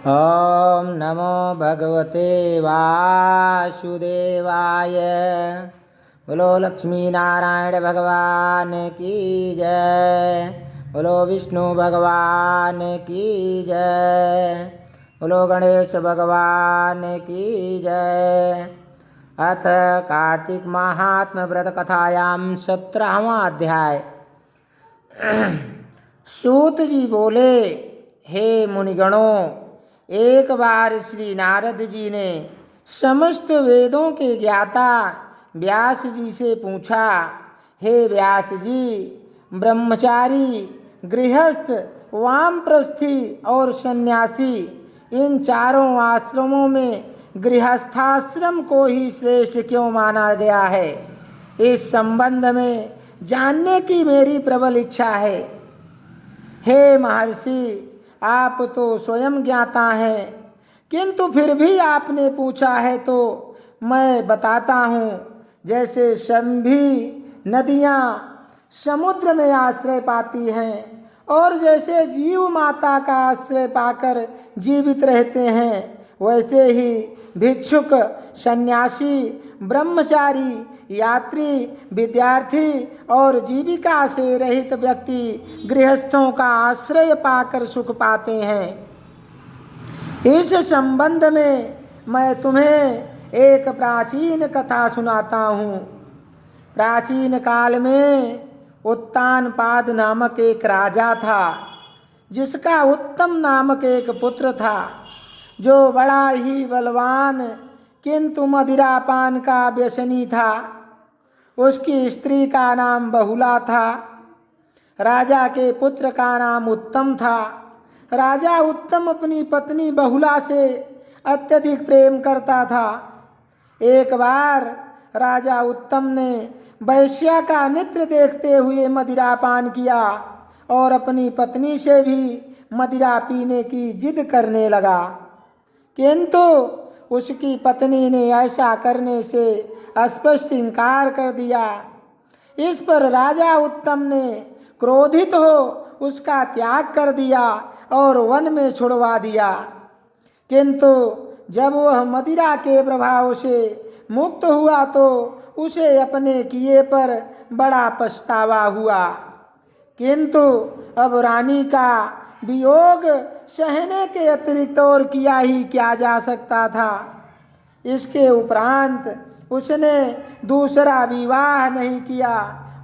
ॐ नमो भगवते वासुदेवाय। बोलो लक्ष्मी नारायण भगवान की जय। बोलो विष्णु भगवान की जय। बोलो गणेश भगवान की जय। अथ कार्तिक महात्म व्रत कथायां 17वां अध्याय। सूत जी बोले, हे मुनिगणों, एक बार श्री नारद जी ने समस्त वेदों के ज्ञाता व्यास जी से पूछा, हे व्यास जी, ब्रह्मचारी, गृहस्थ, वामप्रस्थी और सन्यासी, इन चारों आश्रमों में गृहस्थाश्रम को ही श्रेष्ठ क्यों माना गया है? इस संबंध में जानने की मेरी प्रबल इच्छा है। हे महर्षि, आप तो स्वयं ज्ञाता हैं, किंतु फिर भी आपने पूछा है तो मैं बताता हूँ। जैसे सभी नदियाँ समुद्र में आश्रय पाती हैं और जैसे जीव माता का आश्रय पाकर जीवित रहते हैं, वैसे ही भिक्षुक, सन्यासी, ब्रह्मचारी, यात्री, विद्यार्थी और जीविका से रहित व्यक्ति गृहस्थों का आश्रय पाकर सुख पाते हैं। इस संबंध में मैं तुम्हें एक प्राचीन कथा सुनाता हूँ। प्राचीन काल में उत्तानपाद नामक एक राजा था, जिसका उत्तम नामक एक पुत्र था, जो बड़ा ही बलवान किंतु मदिरापान का व्यसनी था। उसकी स्त्री का नाम बहुला था। राजा के पुत्र का नाम उत्तम था। राजा उत्तम अपनी पत्नी बहुला से अत्यधिक प्रेम करता था। एक बार राजा उत्तम ने वैश्या का नृत्य देखते हुए मदिरापान किया और अपनी पत्नी से भी मदिरा पीने की जिद करने लगा, किंतु उसकी पत्नी ने ऐसा करने से स्पष्ट इनकार कर दिया। इस पर राजा उत्तम ने क्रोधित हो उसका त्याग कर दिया और वन में छुड़वा दिया। किंतु जब वह मदिरा के प्रभाव से मुक्त हुआ तो उसे अपने किए पर बड़ा पछतावा हुआ। किंतु अब रानी का वियोग सहने के अतिरिक्त और किया ही क्या जा सकता था। इसके उपरांत उसने दूसरा विवाह नहीं किया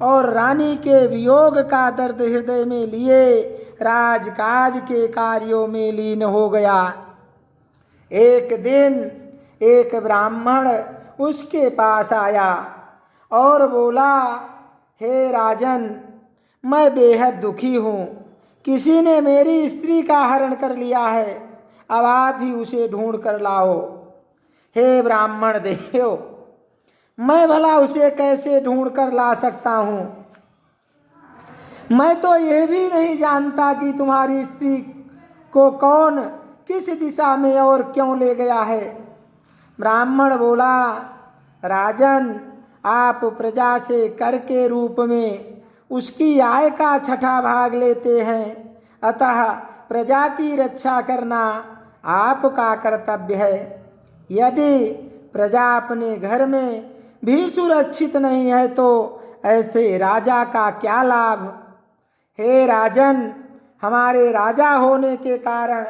और रानी के वियोग का दर्द हृदय में लिए राजकाज के कार्यों में लीन हो गया। एक दिन एक ब्राह्मण उसके पास आया और बोला, हे राजन, मैं बेहद दुखी हूँ। किसी ने मेरी स्त्री का हरण कर लिया है, अब आप ही उसे ढूंढ कर लाओ। हे ब्राह्मण देव, मैं भला उसे कैसे ढूंढ कर ला सकता हूँ? मैं तो यह भी नहीं जानता कि तुम्हारी स्त्री को कौन किस दिशा में और क्यों ले गया है। ब्राह्मण बोला, राजन, आप प्रजा से कर के रूप में उसकी आय का छठा भाग लेते हैं, अतः प्रजा की रक्षा करना आपका कर्तव्य है। यदि प्रजा अपने घर में भी सुरक्षित नहीं है तो ऐसे राजा का क्या लाभ? हे राजन, हमारे राजा होने के कारण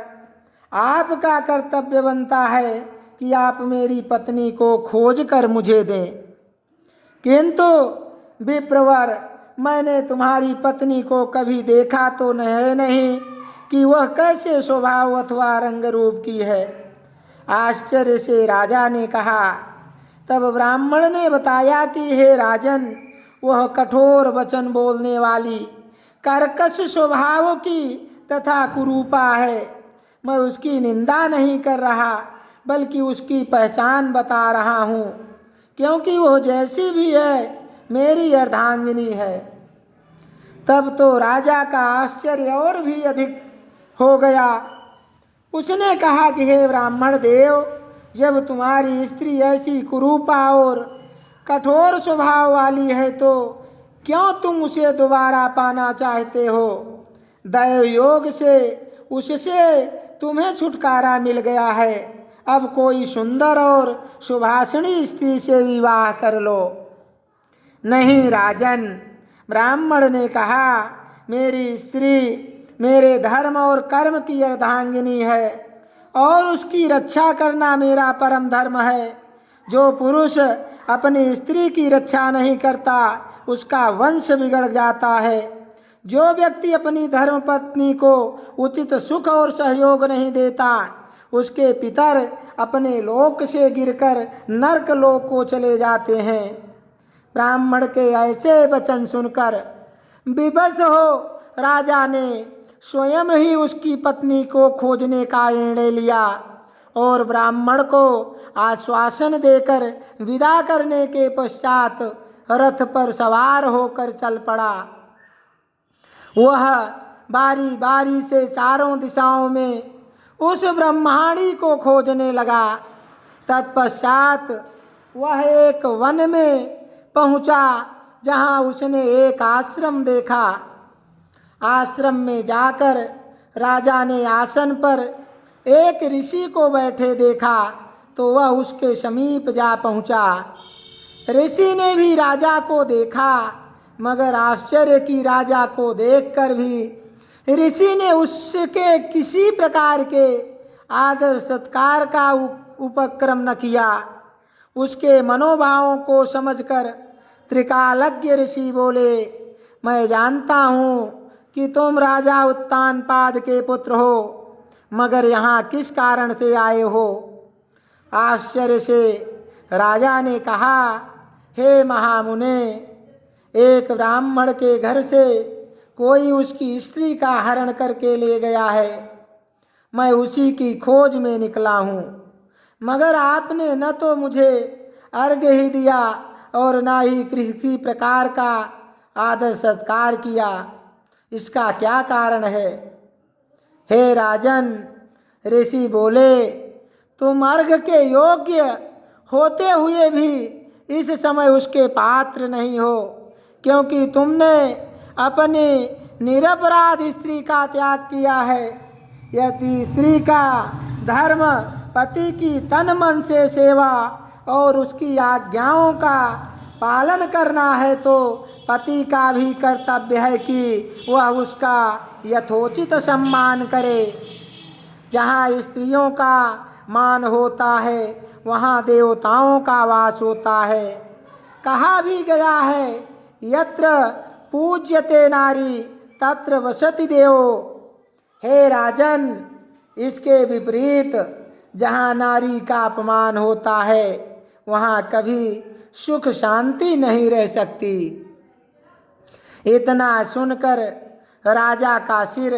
आपका कर्तव्य बनता है कि आप मेरी पत्नी को खोज कर मुझे दें। किंतु विप्रवर, मैंने तुम्हारी पत्नी को कभी देखा तो नहीं कि वह कैसे स्वभाव अथवा रंग रूप की है। आश्चर्य से राजा ने कहा। तब ब्राह्मण ने बताया कि हे राजन, वह कठोर वचन बोलने वाली, कर्कश स्वभाव की तथा कुरूपा है। मैं उसकी निंदा नहीं कर रहा, बल्कि उसकी पहचान बता रहा हूँ, क्योंकि वह जैसी भी है मेरी अर्धांगिनी है। तब तो राजा का आश्चर्य और भी अधिक हो गया। उसने कहा कि हे ब्राह्मण देव, जब तुम्हारी स्त्री ऐसी कुरूपा और कठोर स्वभाव वाली है तो क्यों तुम उसे दोबारा पाना चाहते हो? दैव योग से उससे तुम्हें छुटकारा मिल गया है, अब कोई सुंदर और सुभाषिणी स्त्री से विवाह कर लो। नहीं राजन, ब्राह्मण ने कहा, मेरी स्त्री मेरे धर्म और कर्म की अर्धांगिनी है और उसकी रक्षा करना मेरा परम धर्म है। जो पुरुष अपनी स्त्री की रक्षा नहीं करता उसका वंश बिगड़ जाता है। जो व्यक्ति अपनी धर्म पत्नी को उचित सुख और सहयोग नहीं देता उसके पितर अपने लोक से गिरकर नरक लोक को चले जाते हैं। ब्राह्मण के ऐसे वचन सुनकर विवश हो राजा ने स्वयं ही उसकी पत्नी को खोजने का निर्णय लिया और ब्राह्मण को आश्वासन देकर विदा करने के पश्चात रथ पर सवार होकर चल पड़ा। वह बारी बारी से चारों दिशाओं में उस ब्रह्माणी को खोजने लगा। तत्पश्चात वह एक वन में पहुंचा जहां उसने एक आश्रम देखा। आश्रम में जाकर राजा ने आसन पर एक ऋषि को बैठे देखा तो वह उसके समीप जा पहुंचा। ऋषि ने भी राजा को देखा, मगर आश्चर्य की राजा को देखकर भी ऋषि ने उसके किसी प्रकार के आदर सत्कार का उपक्रम न किया। उसके मनोभावों को समझकर त्रिकालज्ञ ऋषि बोले, मैं जानता हूँ कि तुम राजा उत्तानपाद के पुत्र हो, मगर यहाँ किस कारण से आए हो? आश्चर्य से राजा ने कहा, हे महामुने, एक ब्राह्मण के घर से कोई उसकी स्त्री का हरण करके ले गया है। मैं उसी की खोज में निकला हूँ, मगर आपने न तो मुझे अर्घ्य ही दिया और न ही किसी प्रकार का आदर सत्कार किया। इसका क्या कारण है? हे राजन, ऋषि बोले, तुम अर्घ के योग्य होते हुए भी इस समय उसके पात्र नहीं हो, क्योंकि तुमने अपनी निरपराध स्त्री का त्याग किया है। यदि स्त्री का धर्म पति की तन मन से सेवा और उसकी आज्ञाओं का पालन करना है तो पति का भी कर्तव्य है कि वह उसका यथोचित सम्मान करे। जहाँ स्त्रियों का मान होता है वहाँ देवताओं का वास होता है। कहा भी गया है, यत्र पूज्यते नारी तत्र वसति देवो। हे राजन, इसके विपरीत जहाँ नारी का अपमान होता है वहाँ कभी सुख शांति नहीं रह सकती। इतना सुनकर राजा का सिर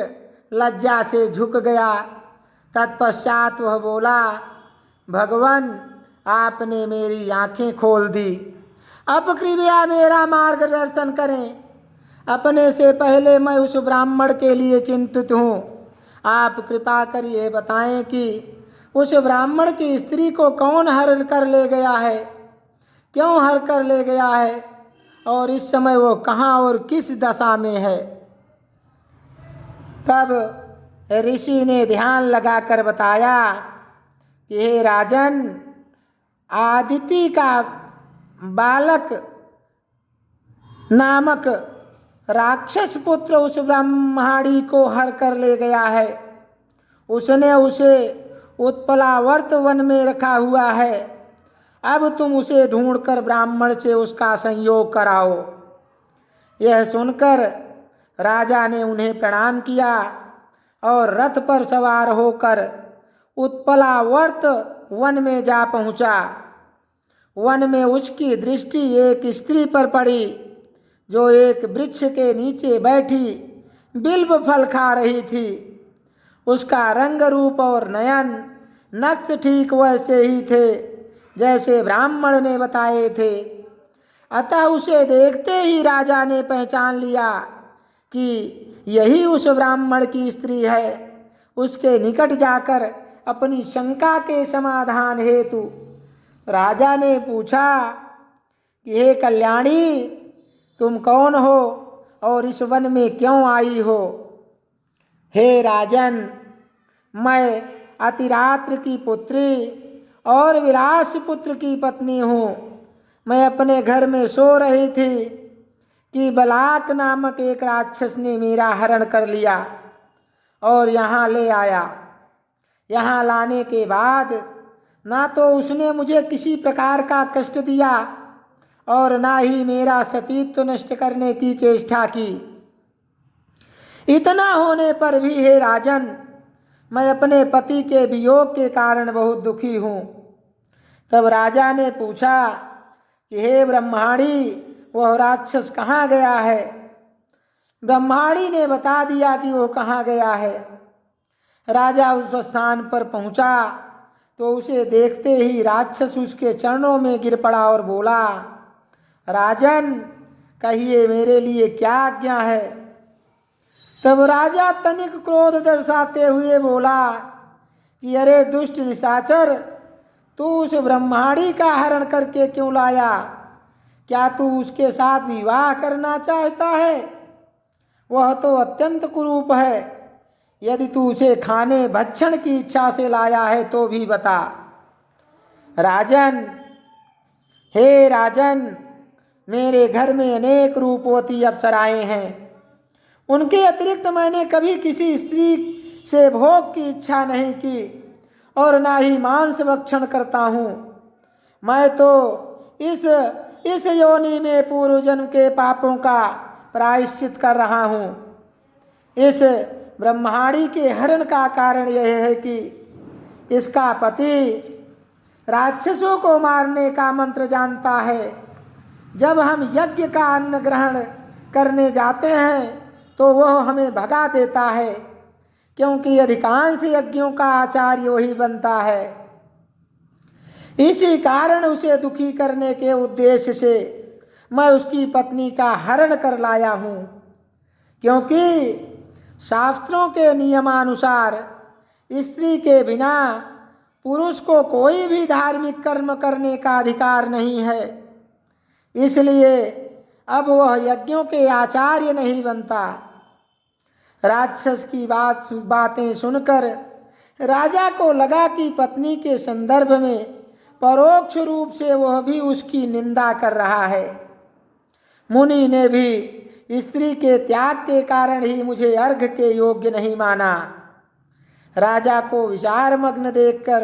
लज्जा से झुक गया। तत्पश्चात वह बोला, भगवान, आपने मेरी आंखें खोल दी, अब कृपया मेरा मार्गदर्शन करें। अपने से पहले मैं उस ब्राह्मण के लिए चिंतित हूँ। आप कृपा कर ये बताएं कि उस ब्राह्मण की स्त्री को कौन हरण कर ले गया है, क्यों हर कर ले गया है और इस समय वो कहाँ और किस दशा में है। तब ऋषि ने ध्यान लगाकर बताया कि हे राजन, आदिति का बालक नामक राक्षस पुत्र उस ब्रह्माणी को हर कर ले गया है। उसने उसे उत्पलावर्त वन में रखा हुआ है। अब तुम उसे ढूंढकर ब्राह्मण से उसका संयोग कराओ। यह सुनकर राजा ने उन्हें प्रणाम किया और रथ पर सवार होकर उत्पलावर्त वन में जा पहुंचा। वन में उसकी दृष्टि एक स्त्री पर पड़ी जो एक वृक्ष के नीचे बैठी बिल्व फल खा रही थी। उसका रंग रूप और नयन नक्श ठीक वैसे ही थे जैसे ब्राह्मण ने बताए थे। अतः उसे देखते ही राजा ने पहचान लिया कि यही उस ब्राह्मण की स्त्री है। उसके निकट जाकर अपनी शंका के समाधान हेतु राजा ने पूछा कि हे कल्याणी, तुम कौन हो और इस वन में क्यों आई हो? हे राजन, मैं अतिरात्र की पुत्री और विलास पुत्र की पत्नी हूँ। मैं अपने घर में सो रही थी कि बलाक नामक एक राक्षस ने मेरा हरण कर लिया और यहाँ ले आया। यहाँ लाने के बाद ना तो उसने मुझे किसी प्रकार का कष्ट दिया और ना ही मेरा सतीत्व नष्ट करने की चेष्टा की। इतना होने पर भी हे राजन, मैं अपने पति के वियोग के कारण बहुत दुखी हूँ। तब राजा ने पूछा कि हे ब्रह्माणी, वह राक्षस कहाँ गया है? ब्रह्माणी ने बता दिया कि वो कहाँ गया है। राजा उस स्थान पर पहुँचा तो उसे देखते ही राक्षस उसके चरणों में गिर पड़ा और बोला, राजन, कहिए मेरे लिए क्या आज्ञा है? तब राजा तनिक क्रोध दर्शाते हुए बोला कि अरे दुष्ट निशाचर, तू उस ब्रह्माणी का हरण करके क्यों लाया? क्या तू उसके साथ विवाह करना चाहता है? वह तो अत्यंत कुरूप है। यदि तू उसे खाने भक्षण की इच्छा से लाया है तो भी बता। राजन, हे राजन, मेरे घर में अनेक रूपवती अप्सराएं हैं। उनके अतिरिक्त मैंने कभी किसी स्त्री से भोग की इच्छा नहीं की और ना ही मांस भक्षण करता हूँ। मैं तो इस योनि में पूर्व जन्म के पापों का प्रायश्चित कर रहा हूँ। इस ब्रह्माणी के हरण का कारण यह है कि इसका पति राक्षसों को मारने का मंत्र जानता है। जब हम यज्ञ का अन्न ग्रहण करने जाते हैं तो वह हमें भगा देता है, क्योंकि अधिकांश यज्ञों का आचार्य वही बनता है। इसी कारण उसे दुखी करने के उद्देश्य से मैं उसकी पत्नी का हरण कर लाया हूँ, क्योंकि शास्त्रों के नियमानुसार स्त्री के बिना पुरुष को कोई भी धार्मिक कर्म करने का अधिकार नहीं है। इसलिए अब वह यज्ञों के आचार्य नहीं बनता। राक्षस की बातें सुनकर राजा को लगा कि पत्नी के संदर्भ में परोक्ष रूप से वह भी उसकी निंदा कर रहा है। मुनि ने भी स्त्री के त्याग के कारण ही मुझे अर्घ के योग्य नहीं माना। राजा को विचारमग्न देखकर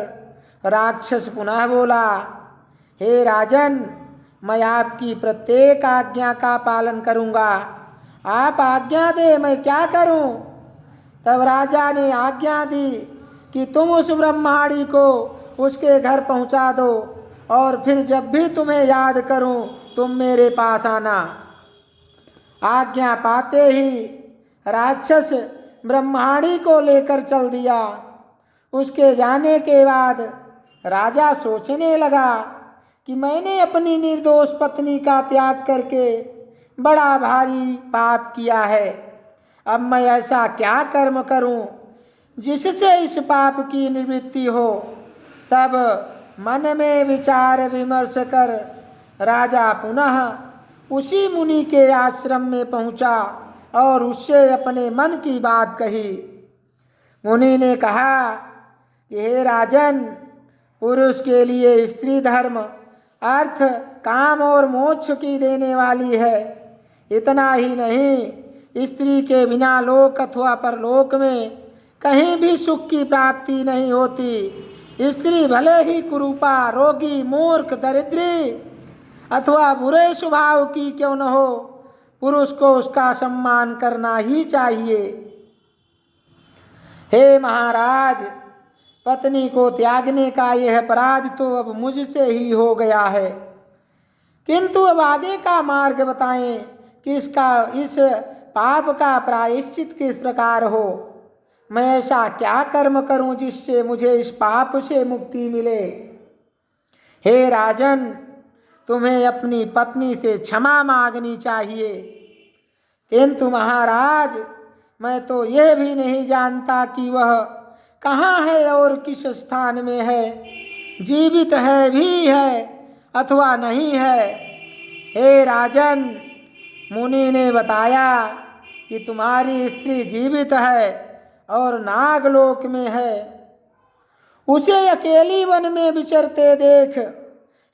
राक्षस पुनः बोला, हे राजन, मैं आपकी प्रत्येक आज्ञा का पालन करूँगा। आप आज्ञा दे, मैं क्या करूँ? तब राजा ने आज्ञा दी कि तुम उस ब्रह्माणी को उसके घर पहुँचा दो और फिर जब भी तुम्हें याद करूँ तुम मेरे पास आना। आज्ञा पाते ही राक्षस ब्रह्माणी को लेकर चल दिया। उसके जाने के बाद राजा सोचने लगा कि मैंने अपनी निर्दोष पत्नी का त्याग करके बड़ा भारी पाप किया है। अब मैं ऐसा क्या कर्म करूं जिससे इस पाप की निवृत्ति हो? तब मन में विचार विमर्श कर राजा पुनः उसी मुनि के आश्रम में पहुंचा और उससे अपने मन की बात कही। मुनि ने कहा कि हे राजन, पुरुष के लिए स्त्री धर्म अर्थ, काम और मोक्ष की देने वाली है। इतना ही नहीं, स्त्री के बिना लोक अथवा परलोक में कहीं भी सुख की प्राप्ति नहीं होती। स्त्री भले ही कुरूपा, रोगी, मूर्ख, दरिद्री अथवा बुरे स्वभाव की क्यों न हो, पुरुष को उसका सम्मान करना ही चाहिए। हे महाराज, पत्नी को त्यागने का यह अपराध तो अब मुझसे ही हो गया है, किंतु अब आगे का मार्ग बताएं कि इस पाप का प्रायश्चित किस प्रकार हो। मैं ऐसा क्या कर्म करूं जिससे मुझे इस पाप से मुक्ति मिले? हे राजन, तुम्हें अपनी पत्नी से क्षमा मांगनी चाहिए। किंतु महाराज, मैं तो यह भी नहीं जानता कि वह कहाँ है और किस स्थान में है, जीवित है भी है अथवा नहीं है। हे राजन, मुनि ने बताया कि तुम्हारी स्त्री जीवित है और नागलोक में है। उसे अकेली वन में विचरते देख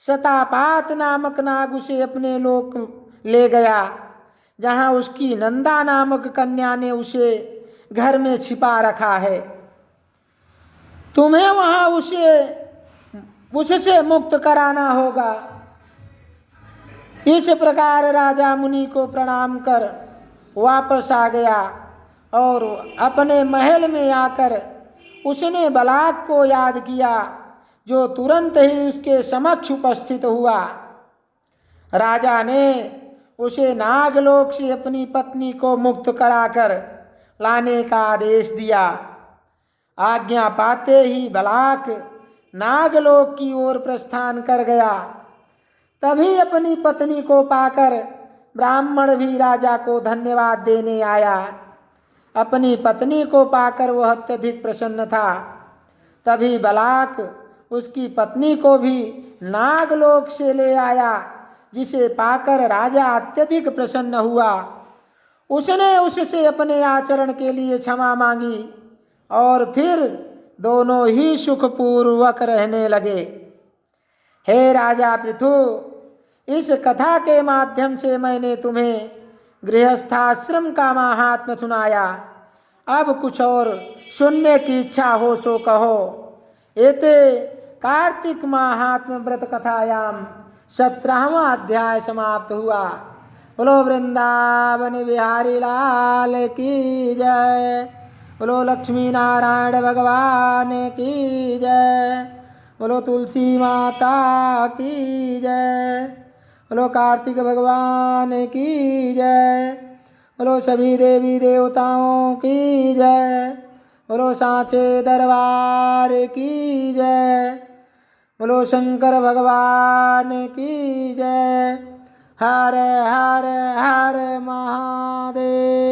शतापात नामक नाग उसे अपने लोक ले गया, जहाँ उसकी नंदा नामक कन्या ने उसे घर में छिपा रखा है। तुम्हें वहाँ उससे मुक्त कराना होगा। इस प्रकार राजा मुनि को प्रणाम कर वापस आ गया और अपने महल में आकर उसने बलाक को याद किया, जो तुरंत ही उसके समक्ष उपस्थित हुआ। राजा ने उसे नागलोक से अपनी पत्नी को मुक्त कराकर लाने का आदेश दिया। आज्ञा पाते ही बलाक नागलोक की ओर प्रस्थान कर गया। तभी अपनी पत्नी को पाकर ब्राह्मण भी राजा को धन्यवाद देने आया। अपनी पत्नी को पाकर वह अत्यधिक प्रसन्न था। तभी बलाक उसकी पत्नी को भी नागलोक से ले आया, जिसे पाकर राजा अत्यधिक प्रसन्न हुआ। उसने उससे अपने आचरण के लिए क्षमा मांगी और फिर दोनों ही सुखपूर्वक रहने लगे। हे राजा पृथु, इस कथा के माध्यम से मैंने तुम्हें गृहस्थाश्रम का महात्म्य सुनाया। अब कुछ और सुनने की इच्छा हो सो कहो। एते कार्तिक महात्म्य व्रत कथायाम 17वां अध्याय समाप्त हुआ। बोलो वृंदावन बिहारी लाल की जय। बोलो लक्ष्मी नारायण भगवान की जय। बोलो तुलसी माता की जय। बोलो कार्तिक भगवान की जय। बोलो सभी देवी देवताओं की जय। बोलो सांचे दरबार की जय। बोलो शंकर भगवान की जय। हर हर हर महादेव।